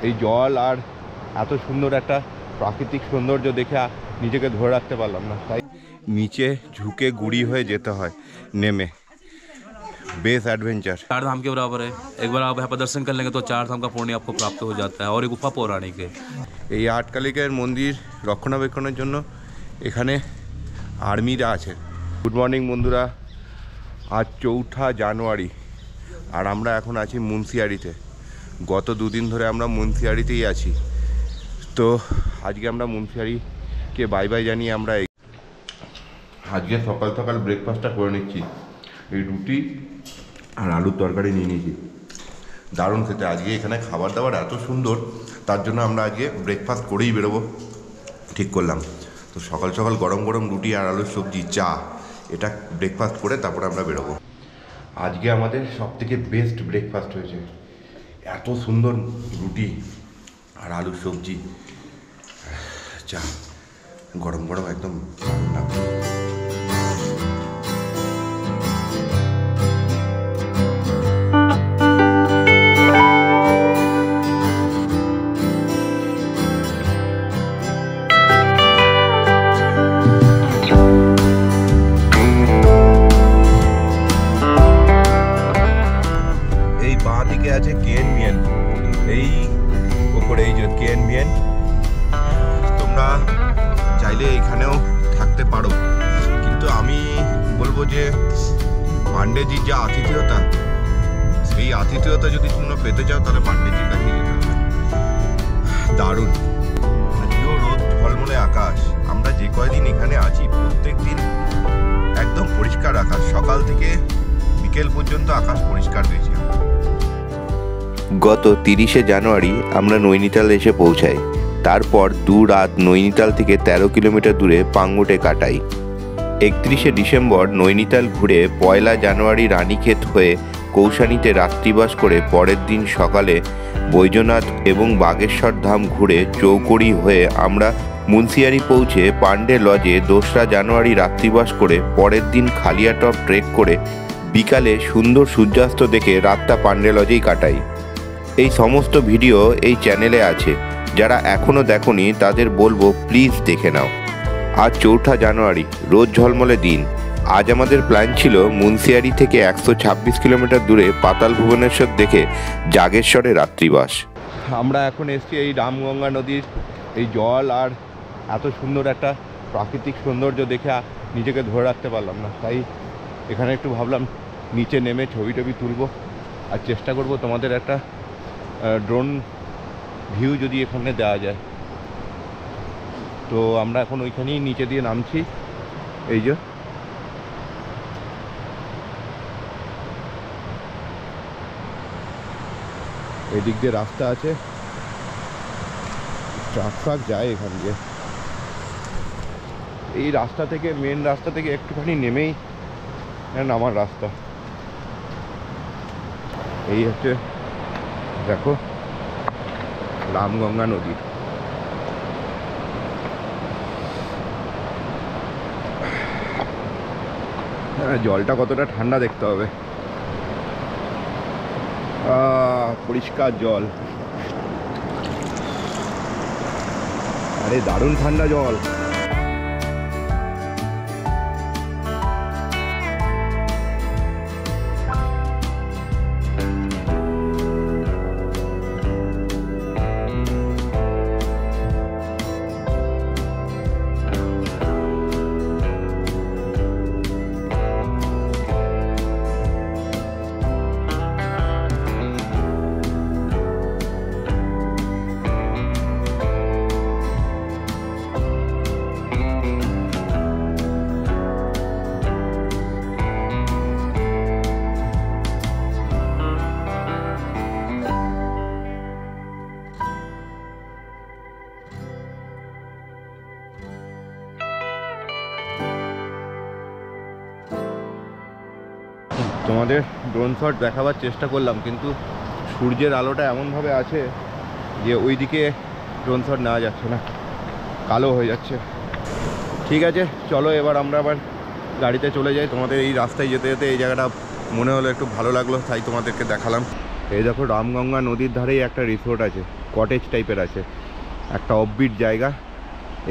এই জল আর এত সুন্দর একটা প্রাকৃতিক সৌন্দর্য দেখে নিজেকে ধরে রাখতে পারলাম না, তাই নিচে ঝুঁকে গুড়ি হয়ে যেতে হয় নেমে। बेस एडवेंचर 4 धाम के बराबर है। एक बार आप यहाँ पर दर्शन कर लेंगे तो 4 धाम का पुण्य आपको प्राप्त हो जाता है। और एक गुफा पौराणिक है। এই আটকালিকের মন্দির রক্ষণাবেক্ষণের জন্য এখানে আর্মিরা আছে। গুড মর্নিং বন্ধুরা, আজ 4ঠা জানুয়ারি আর আমরা এখন আছি মুন্সিয়ারিতে। গত দুদিন ধরে আমরা মুন্সিয়ারিতেই আছি। তো আজকে আমরা মুন্সিয়ারিকে বাই বাই জানিয়ে আমরা আজকে সকাল সকাল ব্রেকফাস্টটা করে নিচ্ছি। এই রুটি আর আলুর তরকারি নিয়ে নিয়েছি, দারুণ খেতে। আজকে এখানে খাবার দাবার এত সুন্দর, তার জন্য আমরা আজকে ব্রেকফাস্ট করেই বেরোবো ঠিক করলাম। তো সকাল সকাল গরম গরম রুটি আর আলুর সবজি, চা, এটা ব্রেকফাস্ট করে তারপরে আমরা বেরোবো। আজকে আমাদের সবথেকে বেস্ট ব্রেকফাস্ট হয়েছে। এত সুন্দর রুটি আর আলুর সবজি, চা, গরম গরম একদম লাগবে। আছে কেএনবিএন, এই ওপরে এই যে কেএনবিএন। তোমরা চাইলে এখানেও থাকতে পারো, কিন্তু আমি বলবো যে পান্ডেজির যে আতিথেয়তা, সেই আতিথেয়তা যদি তোমরা পেতে চাও তাহলে পান্ডেজির কাছে যেতে হবে। দারুণ। আজকেও রোদ ঝলমলে আকাশ। আমরা যে কয়দিন এখানে আছি প্রত্যেক দিন একদম পরিষ্কার আকাশ, সকাল থেকে বিকেল পর্যন্ত আকাশ পরিষ্কার হয়েছে। গত 30শে জানুয়ারি আমরা নৈনিতাল এসে পৌঁছাই। তারপর 2 রাত নৈনিতাল থেকে 13 কিলোমিটার দূরে পাঙ্গুটে কাটাই। 31শে ডিসেম্বর নৈনিতাল ঘুরে 1 জানুয়ারি রানীক্ষেত হয়ে কৌশানীতে রাত্রিবাস করে পরের দিন সকালে বৈদ্যনাথ এবং বাগেশ্বর ধাম ঘুরে চৌকড়ি হয়ে আমরা মুন্সিয়ারি পৌঁছে পান্ডে লজে 2রা জানুয়ারি রাত্রিবাস করে পরের দিন খালিয়াটপ ট্রেক করে বিকালে সুন্দর সূর্যাস্ত দেখে রাতটা পান্ডে লজেই কাটাই। এই সমস্ত ভিডিও এই চ্যানেলে আছে, যারা এখনও দেখোনি তাদের বলবো প্লিজ দেখে নাও। আজ 4ঠা জানুয়ারি, রোদ ঝলমলে দিন। আজ আমাদের প্ল্যান ছিল মুন্সিয়ারি থেকে 126 কিলোমিটার দূরে পাতাল ভুবনেশ্বর দেখে জাগেশ্বরে রাত্রিবাস। আমরা এখন এসেছি এই রামগঙ্গা নদীর এই জল আর এত সুন্দর একটা প্রাকৃতিক সৌন্দর্য দেখে নিজেকে ধরে রাখতে পারলাম না, তাই এখানে একটু ভাবলাম নিচে নেমে ছবি টবি তুলবো আর চেষ্টা করব তোমাদের একটা ড্রোন ভিউ যদি এখানে দেওয়া যায়। তো আমরা এখন ওইখানেই নিচে দিয়ে নামছি। এই যে এদিক দিয়ে রাস্তা আছে, ট্রাক যায় এখান দিয়ে। এই রাস্তা থেকে, মেন রাস্তা থেকে একটুখানি নেমেই নামার রাস্তা। এই হচ্ছে দেখো রামগঙ্গা নদী। হ্যাঁ, জলটা কতটা ঠান্ডা দেখতে হবে। পরিষ্কার জল, আরে দারুণ ঠান্ডা জল। তোমাদের ড্রোন শট দেখাবার চেষ্টা করলাম, কিন্তু সূর্যের আলোটা এমনভাবে আছে যে ওই দিকে ড্রোন শট নেওয়া যাচ্ছে না, কালো হয়ে যাচ্ছে। ঠিক আছে, চলো এবার আমরা আবার গাড়িতে চলে যাই। তোমাদের এই রাস্তায় যেতে যেতে এই জায়গাটা মনে হলো একটু ভালো লাগলো, তাই তোমাদেরকে দেখালাম। এই দেখো রামগঙ্গা নদীর ধারেই একটা রিসোর্ট আছে, কটেজ টাইপের আছে, একটা অফবিট জায়গা।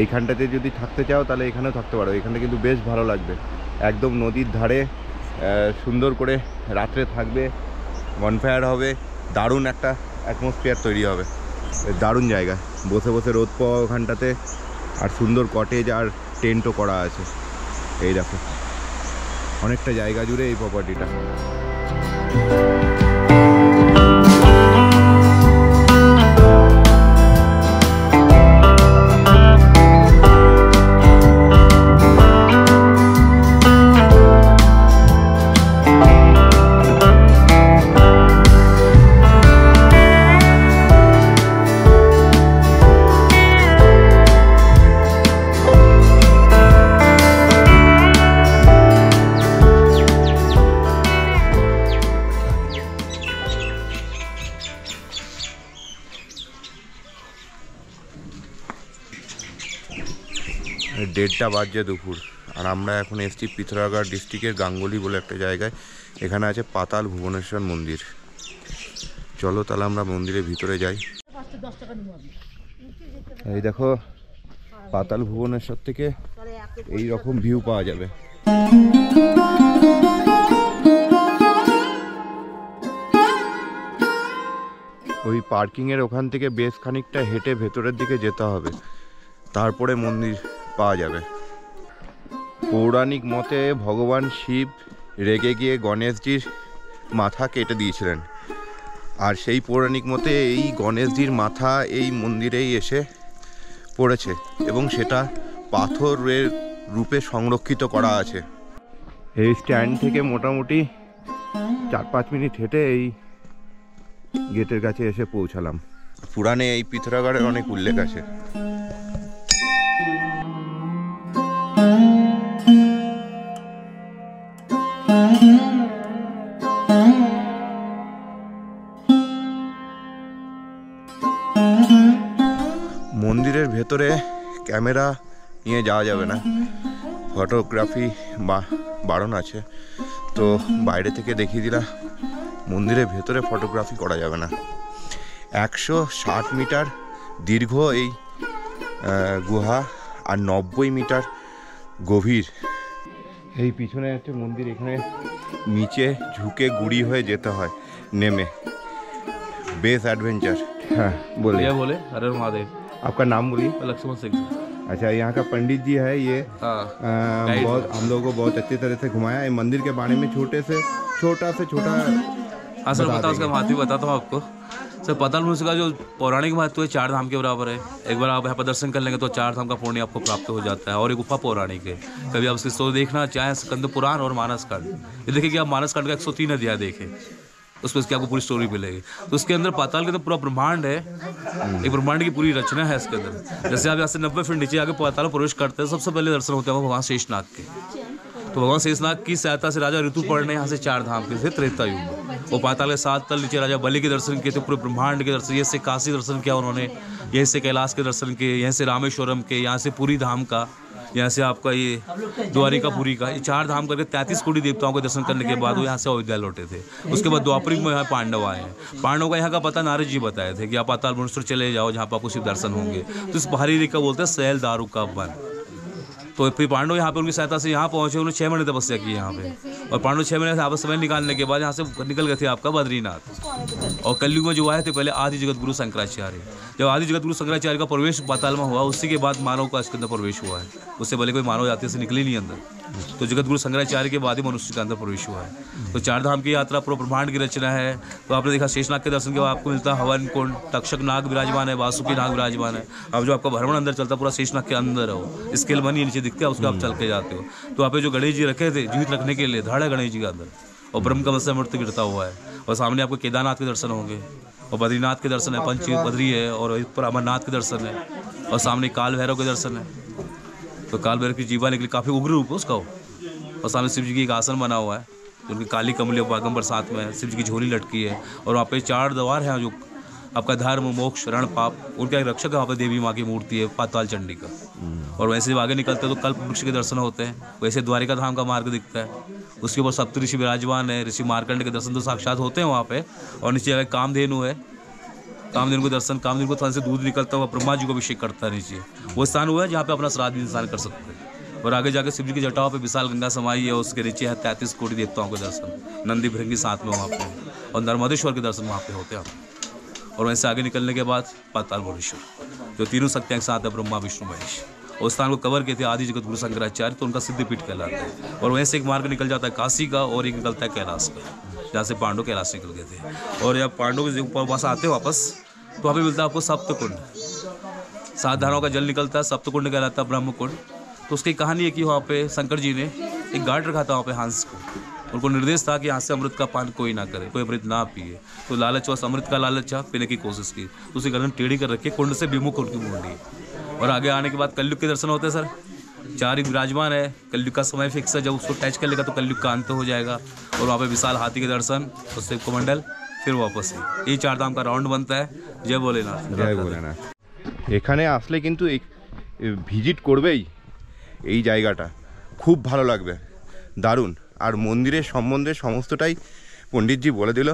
এইখানটাতে যদি থাকতে চাও তাহলে এখানেও থাকতে পারো। এখানটা কিন্তু বেশ ভালো লাগবে, একদম নদীর ধারে, সুন্দর করে রাত্রে থাকবে, বনফায়ার হবে, দারুণ একটা অ্যাটমসফিয়ার তৈরি হবে। দারুণ জায়গা, বসে বসে রোদ পাওয়া ওখানটাতে, আর সুন্দর কটেজ আর টেন্টও করা আছে। এই দেখো অনেকটা জায়গা জুড়ে এই প্রপার্টিটা। দেড়টা বাজছে দুপুর, আর আমরা এখন এসছি পিথোরাগড় ডিস্ট্রিক্টের গাঙ্গুলি বলে একটা জায়গায়। এখানে আছে পাতাল ভুবনেশ্বর মন্দির। চলো তাহলে আমরা মন্দিরের ভিতরে যাই। এই দেখো পাতাল ভুবনেশ্বর থেকে এই রকম ভিউ পাওয়া যাবে। ওই পার্কিংয়ের ওখান থেকে বেশ খানিকটা হেঁটে ভেতরের দিকে যেতে হবে, তারপরে মন্দির পাওয়া যাবে। পৌরাণিক মতে ভগবান শিব রেগে গিয়ে গণেশজির মাথা কেটে দিয়েছিলেন, আর সেই পৌরাণিক মতে এই গণেশজির মাথা এই মন্দিরেই এসে পড়েছে এবং সেটা পাথরের রূপে সংরক্ষিত করা আছে। এই স্ট্যান্ড থেকে মোটামুটি 4-5 মিনিট হেঁটে এই গেটের কাছে এসে পৌঁছালাম। পুরাণে এই পিথোরাগড়ের অনেক উল্লেখ আছে। মন্দিরের ভেতরে ক্যামেরা নিয়ে যাওয়া যাবে না, ফটোগ্রাফি বারণ আছে, তো বাইরে থেকে দেখিয়ে দিলাম। মন্দিরের ভেতরে ফটোগ্রাফি করা যাবে না। 160 মিটার দীর্ঘ এই গুহা আর 90 মিটার গভীর। এই পিছনে একটা মন্দির, এখানে নিচে ঝুঁকে গুড়ি হয়ে যেতে হয় নেমে। Base adventure. हाँ बोले बोले हर महादेव। आपका नाम बोलिए। लक्ष्मण सिंह। अच्छा, यहाँ का पंडित जी है ये। बहुत हम लोगों को बहुत अच्छी तरह से घुमाया है मंदिर के बारे में, छोटा से छोटा। हाँ सर बताओ, उसका महत्व बताता हूँ आपको। सर पाताल भुवनेश्वर का जो पौराणिक महत्व है 4 धाम के बराबर है। एक बार आप यहाँ पर दर्शन कर लेंगे तो 4 धाम का पुण्य आपको प्राप्त हो जाता है। और एक गुफा पौराणिक है, कभी आप इसकी स्टोरी देखना चाहें स्कंद पुराण और मानस कांड, ये देखिए कि आप मानस कांड का 103 अध्याय देखें, उसमें इसकी आपको पूरी स्टोरी मिलेगी। तो उसके अंदर पाताल के अंदर पूरा ब्रह्मांड है, एक ब्रह्मांड की पूरी रचना है इसके अंदर। जैसे आप यहाँ से 90 फीट नीचे आके पाताल प्रवेश करते हैं, सबसे पहले दर्शन होते हैं भगवान शेषनाग के। तो भगवान शेषनाग की सहायता से राजा ऋतुपर्ण ने यहाँ से 4 धाम के थे त्रेता युग में। वो पाताल के 7 तल नीचे राजा बलि के दर्शन किए थे, पूरे ब्रह्मांड के दर्शन, यहीं से काशी दर्शन किया उन्होंने, यहीं से कैलाश के दर्शन किए, यहीं से रामेश्वरम के, यहाँ से पुरी धाम का, यहाँ से आपका ये द्वारिकापुरी का, ये 4 धाम करके 33 कोटि देवताओं के दर्शन करने के बाद वो यहाँ से अयोध्या लौटे थे। उसके बाद द्वापरिक में यहाँ पांडव आए हैं। पांडवों का यहाँ का पता नारद जी बताए थे कि आप पाताल भुवनेश्वर चले जाओ, जहाँ पर आपको शिव दर्शन होंगे। तो इस पहाड़ी रेखा बोलते हैं सैल दारू का वन। तो फिर पांडव यहाँ पे उनकी सहायता से यहाँ पहुँचे, उन्होंने 6 महीने तपस्या की यहाँ पे, और पांडव 6 महीने से आपस समय निकालने के बाद यहाँ से निकल गए थे आपका बद्रीनाथ। और कलयुग में जो आए थे पहले आदि जगत गुरु शंकराचार्य। जब आदि जगत गुरु शंकराचार्य का प्रवेश पाताल में हुआ, उसी के बाद मानव का इसके अंदर प्रवेश हुआ है। उससे पहले कोई मानव जाति से निकले नहीं अंदर, तो जगत गुरु शंकराचार्य के बाद ही मनुष्य के अंदर प्रवेश हुआ है। तो 4 धाम की यात्रा पूरा ब्रह्मांड की रचना है। तो आपने देखा शेषनाग के दर्शन के बाद आपको मिलता है हवन कुंड, तक्षक नाग विराजमान है, वासुकी नाग विराजमान है। अब जो आपका भ्रमण अंदर चलता पूरा शेषनाग के अंदर है, स्केल बनी नीचे दिखता है, उसको आप चल के जाते हो। तो आप जो गणेश जी रखे थे जीवित रखने के लिए, धड़ है गणेश जी के अंदर, और ब्रह्म कमल से अमृत गिरता हुआ है। और सामने आपको केदारनाथ के दर्शन होंगे, और बद्रीनाथ के दर्शन है, पंच बद्री है, और ऊपर अमरनाथ के दर्शन है, और सामने काल भैरव के दर्शन है। तो काल भैरव की जीवा निकली, काफ़ी उग्र रूप है उसका। और सामने शिव जी की एक आसन बना हुआ है, उनकी काली कमली बागंबर साथ में है, शिव जी की झोली लटकी है। और वहाँ पे 4 द्वार हैं, जो आपका धर्म मोक्ष रण पाप, उनका एक रक्षक है। वहाँ पर देवी माँ की मूर्ति है, पाताल चंडी का। और वैसे जब आगे निकलते हैं तो कल्प वृक्ष के दर्शन होते हैं, वैसे द्वारिका धाम का मार्ग दिखता है, उसके ऊपर सप्त ऋषि विराजमान है, ऋषि मार्कंड के दर्शन तो साक्षात होते हैं वहाँ पे। और नीचे जगह कामधेनु है, कामधेनु को दर्शन, कामधेनु को थन से दूध निकलता हुआ ब्रह्मा जी को अभिषेक करता है नीचे, वो स्थान हुआ है जहाँ पे अपना श्राद्ध भी इंसान कर सकते हैं। और आगे जाके शिव जी की जटाओं पे विशाल गंगा समाई है, उसके नीचे है 33 कोटि देवताओं के दर्शन, नंदी भृंगी साथ में वहाँ पे, और नर्मदेश्वर के दर्शन वहाँ पे होते हैं। और वैसे आगे निकलने के बाद पाताल भुवनेश्वर, जो तीनों शक्तियाँ के साथ है, ब्रह्मा विष्णु महेश। उस स्थान को कवर किए थे आदि जगत गुरु शंकराचार्य, तो उनका सिद्धिपीठ कहलाता है। और वहीं से एक मार्ग निकल जाता है काशी का, और एक निकलता है कैलाश का, जहाँ से पांडव कैलाश निकल गए थे। और जब पांडव के ऊपर वहाँ आते वापस, तो वहाँ पे मिलता है आपको सप्तकुंड, 7 धाराओं का जल निकलता है, सप्तकुंड कहलाता है, ब्रह्म कुंड। तो उसकी कहानी है कि वहाँ पे शंकर जी ने एक गार्ड रखा था वहाँ पे हंस को, उनको निर्देश था कि यहाँ से अमृत का पान कोई ना करे, कोई अमृत ना पिए। तो लालच वश अमृत का लालच चाह पीने की कोशिश की, तो उसी गर्दन टेढ़ी कर रखी, कुंड से विमुख उनकी मुंडी। और आगे आने के बाद कलयुग के दर्शन होते हैं सर, 4 विराजमान है, कलयुग का समय फिक्स है, जब उसको टच कर लेगा तो कलयुग का अंत हो जाएगा। और वहाँ पे विशाल हाथी के दर्शन, उससे कमंडल, फिर वापस ही ये 4 धाम का राउंड बनता है। जय भोलेनाथ। जय भोलेनाथ। এখানে আসলে কিন্তু ভিজিট করবেই, এই জায়গাটা খুব ভালো লাগবে, দারুণ। আর মন্দিরের সম্বন্ধে সমস্তটাই পণ্ডিতজি বলে দিল।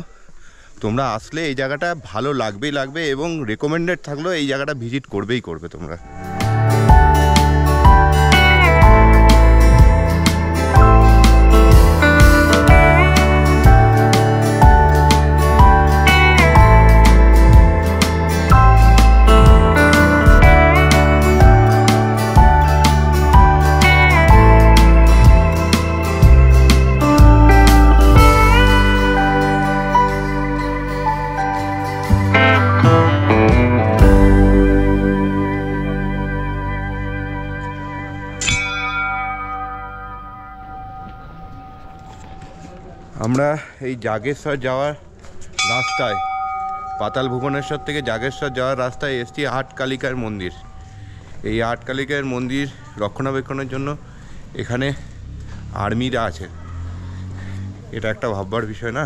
তোমরা আসলে এই জায়গাটা ভালো লাগবেই লাগবে, এবং রেকমেন্ডেড থাকলেও এই জায়গাটা ভিজিট করবেই করবে তোমরা। আমরা এই জাগেশ্বর যাওয়ার রাস্তায়, পাতাল ভুবনেশ্বর থেকে জাগেশ্বর যাওয়ার রাস্তায় এসছি আটকালিকার মন্দির। এই আটকালিকার মন্দির রক্ষণাবেক্ষণের জন্য এখানে আর্মিরা আছে, এটা একটা ভাববার বিষয় না।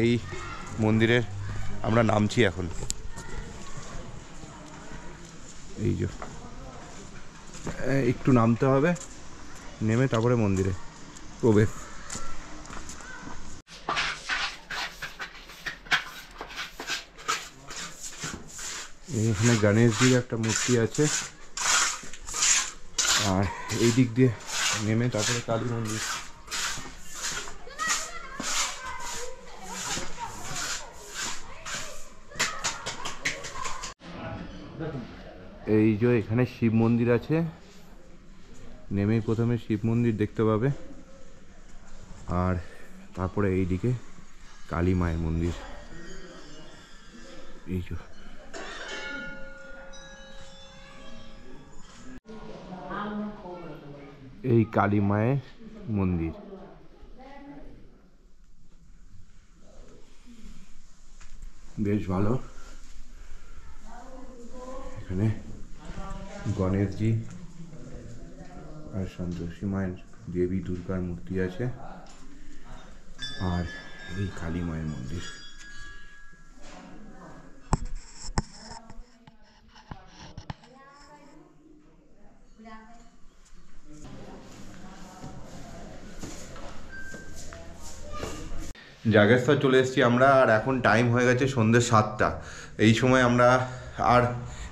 এই মন্দিরে আমরা নামছি এখন, এই যে একটু নামতে হবে, নেমে তারপরে মন্দিরে প্রবেশ। এখানে গণেশজির একটা মূর্তি আছে, আর এই দিক দিয়ে নেমে তারপরে কালী মন্দির। এই যে এখানে শিব মন্দির আছে, নেমেই প্রথমে শিব মন্দির দেখতে পাবে, আর তারপরে এইদিকে কালী মায়ের মন্দির। এই যে এই কালী মায়ের মন্দির, বেশ ভালো। এখানে গণেশজি আর সন্তোষী মায়ের, দেবী দুর্গার মূর্তি আছে, আর এই কালী মায়ের মন্দির। জাগেশ্বর চলে এসেছি আমরা, আর এখন টাইম হয়ে গেছে সন্ধ্যে 7টা। এই সময় আমরা আর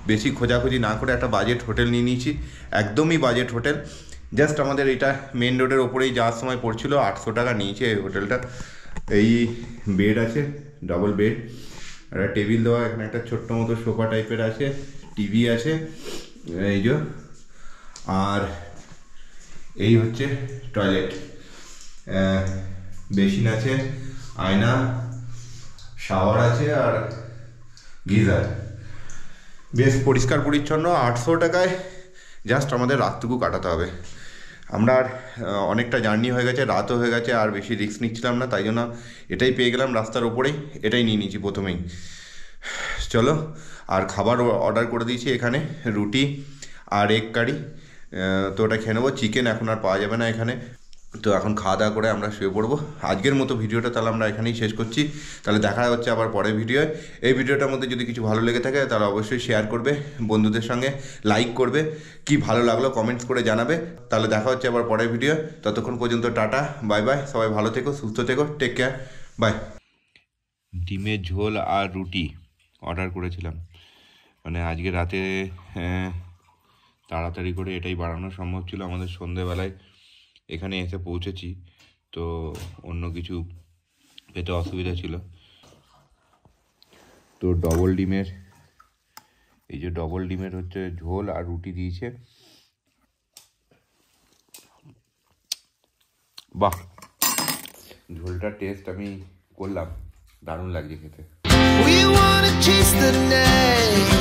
বেশি খোঁজাখুঁজি না করে একটা বাজেট হোটেল নিয়ে নিয়েছি, একদমই বাজেট হোটেল। জাস্ট আমাদের এটা মেন রোডের ওপরেই যাওয়ার সময় পড়ছিল, 800 টাকা নিয়েছে এই হোটেলটা। এই বেড আছে, ডাবল বেড, একটা টেবিল দেওয়া, এখানে একটা ছোট্ট মতো সোফা টাইপের আছে, টিভি আছে, এই যে, আর এই হচ্ছে টয়লেট, বেসিন আছে, আয়না, শাওয়ার আছে, আর গিজার। বেশ পরিষ্কার পরিচ্ছন্ন। 800 টাকায় জাস্ট আমাদের রাতটুকু কাটাতে হবে। আমরা আর অনেকটা জার্নি হয়ে গেছে, রাতও হয়ে গেছে, আর বেশি রিস্ক নিচ্ছিলাম না, তাই জন্য এটাই পেয়ে গেলাম রাস্তার ওপরেই, এটাই নিয়ে নিয়েছি প্রথমেই। চলো, আর খাবার অর্ডার করে দিয়েছি এখানে, রুটি আর এগ কারি, তো ওটা খেয়ে নেবো। চিকেন এখন আর পাওয়া যাবে না এখানে। তো এখন খাওয়া দাওয়া করে আমরা শুয়ে পড়বো। আজকের মতো ভিডিওটা তাহলে আমরা এখানেই শেষ করছি। তাহলে দেখা হচ্ছে আবার পরের ভিডিওয়। এই ভিডিওটার মধ্যে যদি কিছু ভালো লেগে থাকে তাহলে অবশ্যই শেয়ার করবে, বন্ধুদের সঙ্গে লাইক করবে, কি ভালো লাগলো কমেন্টস করে জানাবে। তাহলে দেখা হচ্ছে আবার পরের ভিডিও। ততক্ষণ পর্যন্ত টাটা, বাই বাই, সবাই ভালো থেকো, সুস্থ থেকো, টেক কেয়ার, বাই। ডিমের ঝোল আর রুটি অর্ডার করেছিলাম, মানে আজকে রাতে তাড়াতাড়ি করে এটাই বানানো সম্ভব ছিল। আমাদের সন্ধেবেলায় এখানে এসে পৌঁছেছি, তো অন্য কিছু পেতে অসুবিধা ছিল। তো ডবল ডিমের, এই যে ডবল ডিমের হচ্ছে ঝোল আর রুটি দিয়েছে। বাহ, ঝোলটার টেস্ট আমি করলাম, দারুণ লাগছে খেতে। We wanna chase the night.